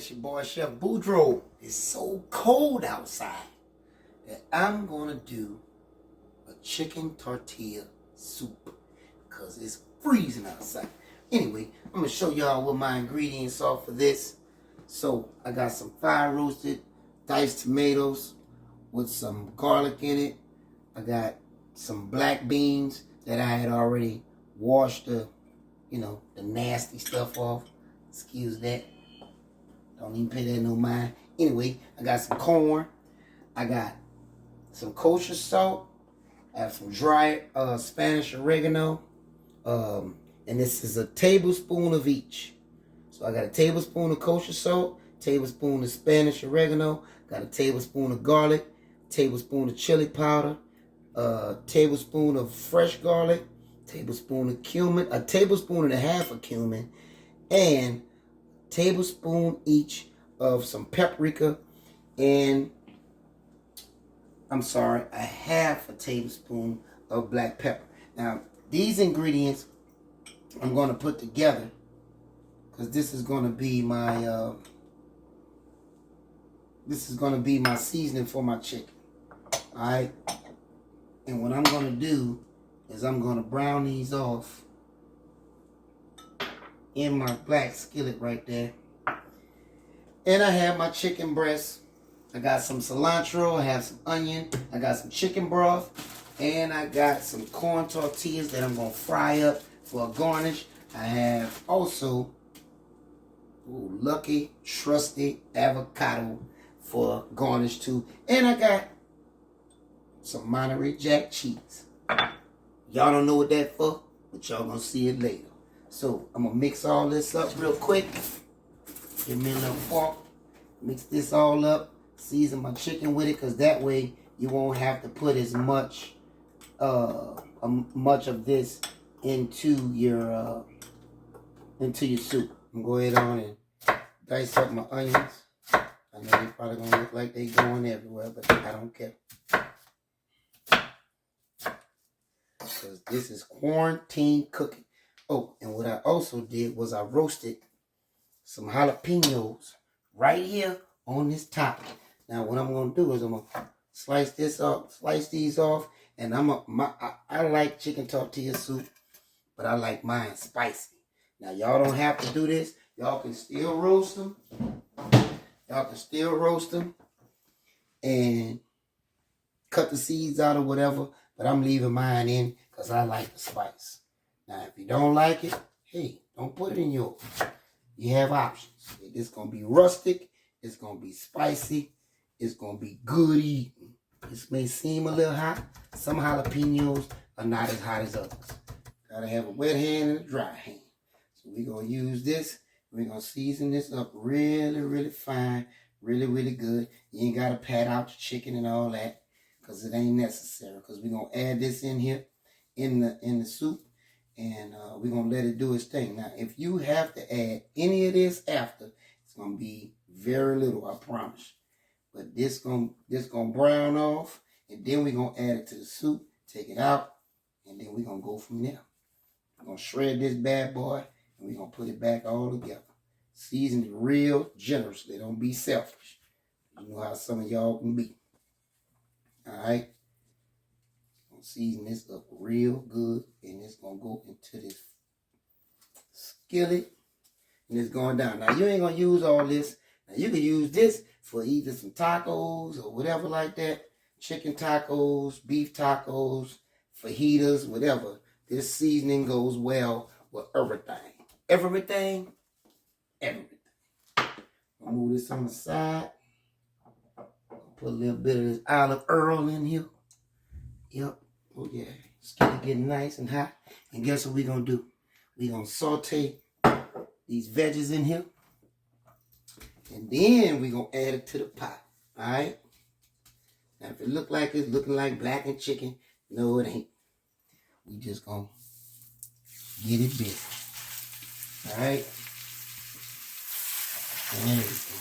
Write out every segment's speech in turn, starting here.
It's your boy Chef Boudreaux. It's so cold outside that I'm gonna do a chicken tortilla soup because it's freezing outside. Anyway, I'm gonna show y'all what my ingredients are for this. So I got some fire roasted diced tomatoes with some garlic in it. I got some black beans that I had already washed the nasty stuff off. Excuse that. Don't even pay that no mind. Anyway, I got some corn. I got some kosher salt. I have some dry Spanish oregano. And this is a tablespoon of each. So I got a tablespoon of kosher salt, tablespoon of Spanish oregano, got a tablespoon of garlic, tablespoon of chili powder, tablespoon of fresh garlic, tablespoon of cumin, a tablespoon and a half of cumin, and tablespoon each of some paprika, and a half a tablespoon of black pepper. Now these ingredients I'm going to put together because this is going to be my seasoning for my chicken. All right, and what I'm going to do is I'm going to brown these off in my black skillet right there. And I have my chicken breast. I got some cilantro, I have some onion, I got some chicken broth, and I got some corn tortillas that I'm going to fry up for a garnish. I have also lucky, trusty avocado for garnish too. And I got some Monterey Jack cheese. Y'all don't know what that's for, but y'all going to see it later. So I'm going to mix all this up real quick. Give me a little fork. Mix this all up. Season my chicken with it, because that way you won't have to put as much of this into your soup. I'm going to go ahead on and dice up my onions. I know they probably going to look like they going everywhere, but I don't care. Because this is quarantine cooking. Oh, and what I also did was I roasted some jalapenos right here on this top. Now what I'm gonna do is I'm gonna slice these off, and I like chicken tortilla soup, but I like mine spicy. Now y'all don't have to do this. Y'all can still roast them. And cut the seeds out or whatever, but I'm leaving mine in because I like the spice. Now if you don't like it, hey, don't put it in yours. You have options. It's going to be rustic. It's going to be spicy. It's going to be good eating. This may seem a little hot. Some jalapenos are not as hot as others. Got to have a wet hand and a dry hand. So we're going to use this. We're going to season this up really, really fine. Really, really good. You ain't got to pat out your chicken and all that because it ain't necessary. Because we're going to add this in here in the soup. And we're going to let it do its thing. Now, if you have to add any of this after, it's going to be very little, I promise. But this going to brown off, and then we're going to add it to the soup, take it out, and then we're going to go from there. We're going to shred this bad boy, and we're going to put it back all together. Season it real generously. Don't be selfish. You know how some of y'all can be. All right? Season this up real good, and it's gonna go into this skillet, and it's going down. Now you ain't gonna use all this. Now you can use this for either some tacos or whatever like that, chicken tacos, beef tacos, fajitas, whatever. This seasoning goes well with everything. I'll move this on the side. Put a little bit of this olive oil in here. Yep. Oh yeah, it's getting nice and hot. And guess what we're going to do? We're going to saute these veggies in here. And then we're going to add it to the pot. Alright? Now if it look like it's looking like blackened chicken, no it ain't. We just going to get it big. Alright? There we go.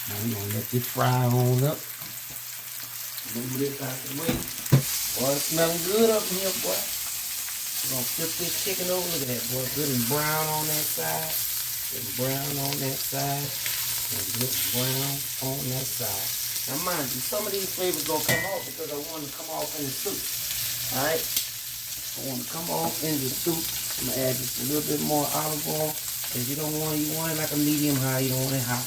Now we're going to let this fry on up. Move this out the way. Boy, it's smelling good up in here, boy. We're gonna flip this chicken over. Look at that, boy. Good and brown on that side. Good and brown on that side. And good and brown on that side. Now mind you, some of these flavors gonna come off because I want them to come off in the soup. Alright? I want to come off in the soup. I'm gonna add just a little bit more olive oil. Because you want it like a medium high, you don't want it hot.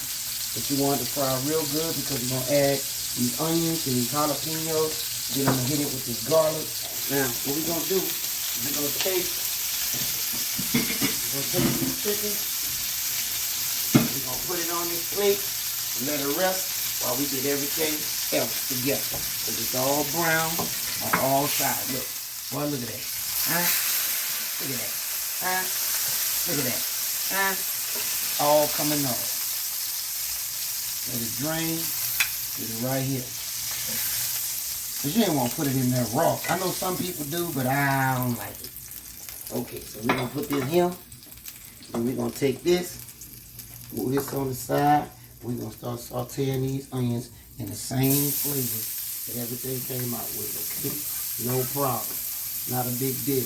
But you want it to fry real good because you're gonna add these onions and these jalapenos. Then I'm gonna hit it with this garlic. Now, what we're gonna do is we're gonna take this chicken. We're gonna put it on this plate and let it rest while we get everything else together. Because it's all brown on all sides. Look, boy, look at that. Huh? Look at that. Huh? Look at that. Huh? All coming off. Let it drain. Get it right here. Because you ain't want to put it in there raw. I know some people do, but I don't like it. Okay, so we're going to put this here. And we're going to take this. Move this on the side. We're going to start sauteing these onions in the same flavor that everything came out with. Okay? No problem. Not a big deal.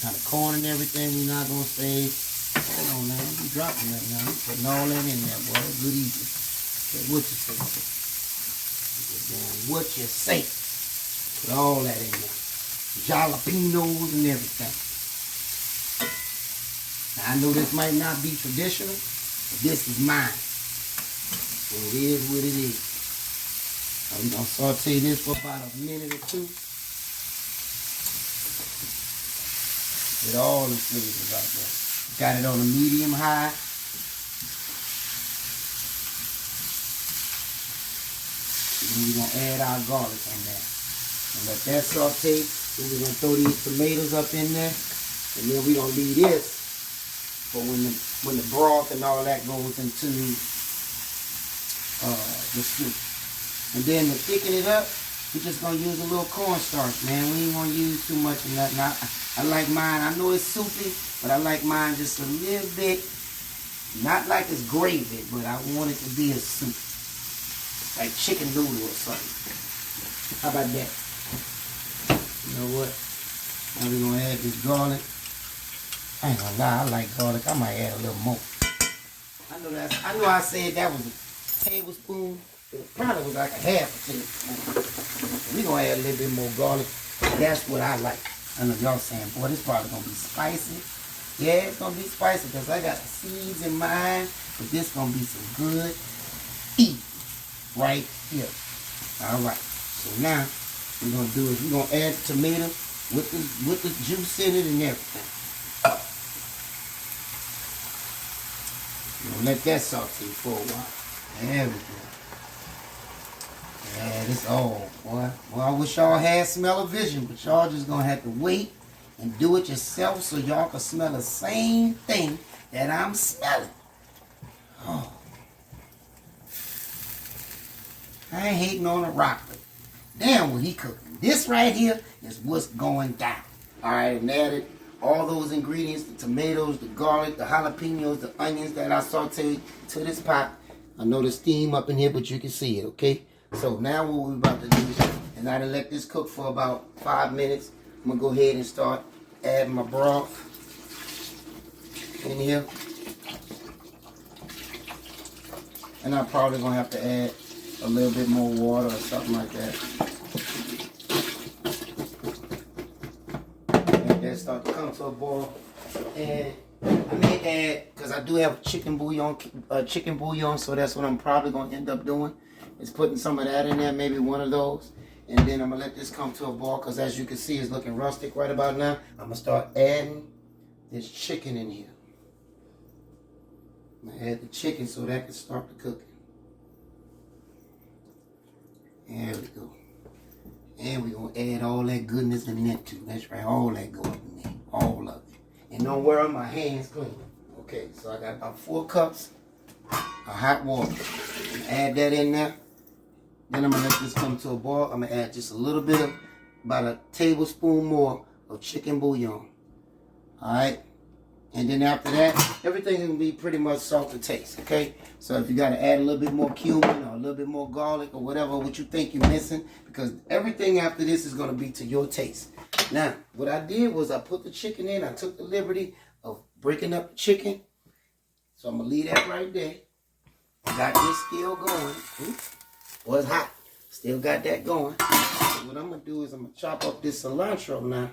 Now the corn and everything we're not going to save. Hold on now. You dropping that now. You putting all that in there, boy. Good easy. Okay, what you say? What you say? Put all that in there. Jalapenos and everything. Now I know this might not be traditional, but this is mine. So it is what it is. Now we're going to saute this for about a minute or two. Get all the flavors out there. Got it on a medium high. And then we're going to add our garlic in there. And let that saute. Then we're going to throw these tomatoes up in there. And then we're going to leave this for when the broth and all that goes into the soup. And then to thicken it up, we're just going to use a little cornstarch, man. We ain't going to use too much of nothing. I like mine. I know it's soupy, but I like mine just a little bit. Not like it's gravy, but I want it to be a soup. Like chicken noodle or something. How about that? You know what? Now we're going to add this garlic. I ain't gonna lie, I like garlic. I might add a little more. I know I said that was a tablespoon. It probably was like a half a tablespoon. We're gonna add a little bit more garlic. That's what I like. I know y'all saying, boy, this probably gonna be spicy. Yeah, it's gonna be spicy because I got the seeds in mind, but this gonna be some good eat right here. Alright. So now we're gonna do is we're gonna add the tomato with the juice in it and everything. We're gonna let that saute for a while. There we go. Yeah, this old boy. Well, I wish y'all had smell-o-vision, but y'all just gonna have to wait and do it yourself so y'all can smell the same thing that I'm smelling. Oh. I ain't hating on the broccoli. Damn what he cooking. This right here is what's going down. Alright, and added all those ingredients, the tomatoes, the garlic, the jalapenos, the onions that I sauteed to this pot. I know there's steam up in here, but you can see it, okay? So now what we're about to do is, and I done let this cook for about 5 minutes. I'm going to go ahead and start adding my broth in here. And I'm probably going to have to add a little bit more water or something like that. Let that start to come to a boil. And I may add, because I do have chicken bouillon, so that's what I'm probably going to end up doing. Is putting some of that in there, maybe one of those. And then I'm going to let this come to a boil, because as you can see, it's looking rustic right about now. I'm going to start adding this chicken in here. I'm going to add the chicken so that can start the cooking. There we go. And we're going to add all that goodness in there too. That's right, all that go up in there. All of it. And don't worry, my hands clean. Okay, so I got about 4 cups of hot water. Add that in there. Then I'm going to let this come to a boil. I'm going to add just a little bit of, about a tablespoon more of chicken bouillon. Alright? And then after that, everything can be pretty much salt to taste, okay? So if you got to add a little bit more cumin or a little bit more garlic or whatever, what you think you're missing, because everything after this is going to be to your taste. Now, what I did was I put the chicken in. I took the liberty of breaking up the chicken. So I'm going to leave that right there. I got this still going. Well, it's hot. Still got that going. So what I'm going to do is I'm going to chop up this cilantro now.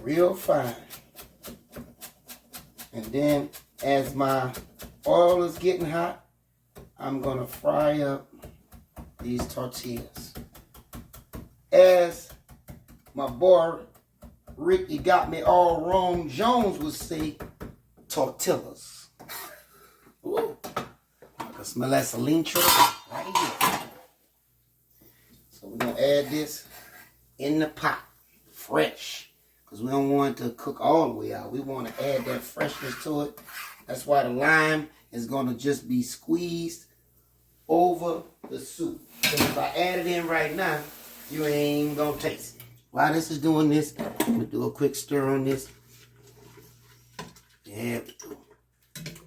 Real fine. And then as my oil is getting hot, I'm going to fry up these tortillas. As my boy Ricky got me all wrong, Jones would say tortillas. Ooh. I can smell that cilantro right here. So we're going to add this in the pot, fresh. Because we don't want it to cook all the way out. We want to add that freshness to it. That's why the lime is going to just be squeezed over the soup. So if I add it in right now, you ain't going to taste it. While this is doing this, I'm going to do a quick stir on this. There we go.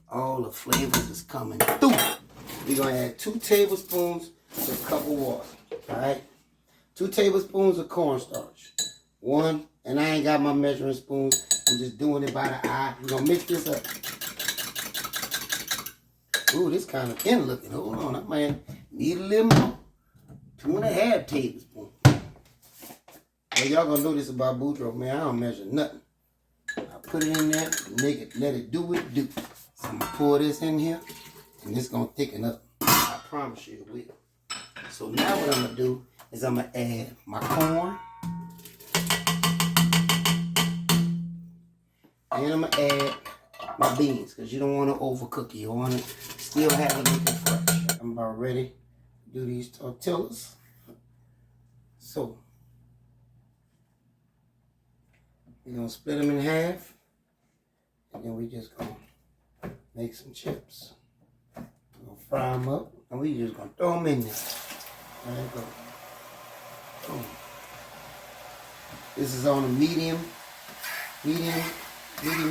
All the flavors is coming through. We're going to add 2 tablespoons to a cup of water. Alright? 2 tablespoons of cornstarch. 1, and I ain't got my measuring spoons. I'm just doing it by the eye. We're going to mix this up. Ooh, this kind of thin looking. Hold on, I might need a little more. 2.5 tablespoons. Well, y'all going to know this about Boudreaux, man. I don't measure nothing. I put it in there, let it do what it do. So I'm going to pour this in here, and it's going to thicken up. I promise you it will. So now what I'm going to do is I'm going to add my corn. And I'm going to add my beans, because you don't want to overcook it. You want to still have it looking fresh. I'm about ready to do these tortillas. So, we're going to split them in half. And then we just going to make some chips. We're going to fry them up. And we just going to throw them in there. There you go. Boom. This is on a medium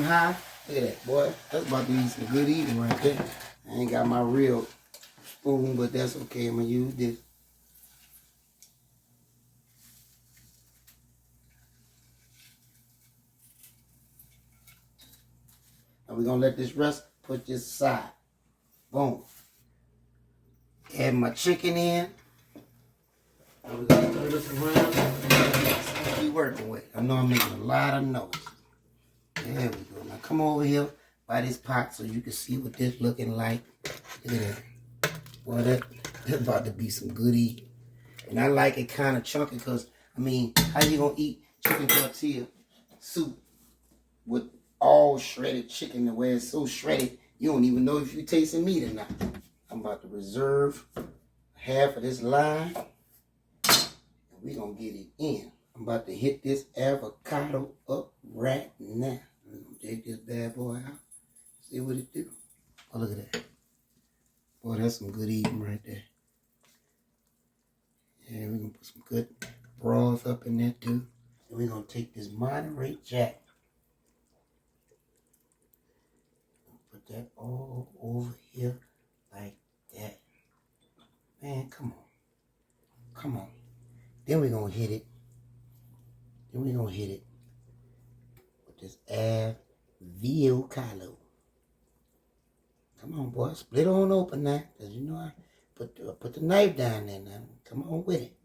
high. Look at that, boy. That's about to be some good eating right there. I ain't got my real spoon, but that's okay. I'm going to use this. And we're going to let this rest. Put this aside. Boom. Add my chicken in. And we're going to turn this around. Keep working with it. I know I'm making a lot of noise. There we go. Now come over here by this pot so you can see what this looking like. Look at that. Well, that's about to be some good eating. And I like it kind of chunky because, I mean, how you going to eat chicken tortilla soup with all shredded chicken the way it's so shredded, you don't even know if you're tasting meat or not. I'm about to reserve half of this lime. And we're going to get it in. I'm about to hit this avocado up right now. I'm going to take this bad boy out. See what it do. Oh, look at that. Boy, that's some good eating right there. Yeah, we're going to put some good broth up in there too. And we're going to take this Monterey Jack. Put that all over here like that. Man, come on. Come on. Then we're going to hit it. Then we're going to hit it with this avocado. Come on, boy. Split on open now. Because you know I put the knife down there now. Come on with it.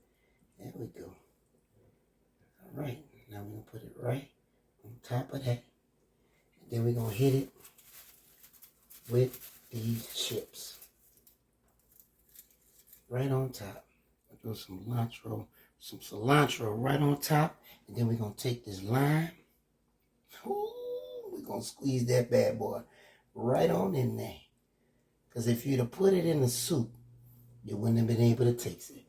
There we go. All right. Now we're going to put it right on top of that. And then we're going to hit it with these chips. Right on top. We'll do some cilantro right on top. And then we're going to take this lime. Ooh, we're going to squeeze that bad boy right on in there. Because if you'd have put it in the soup, you wouldn't have been able to taste it.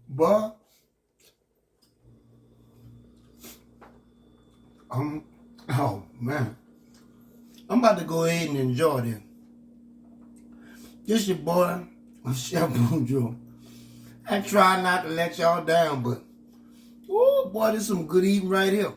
But, oh man, I'm about to go ahead and enjoy this. This your boy, Chef Boudreaux. I try not to let y'all down, but, oh boy, this is some good eating right here.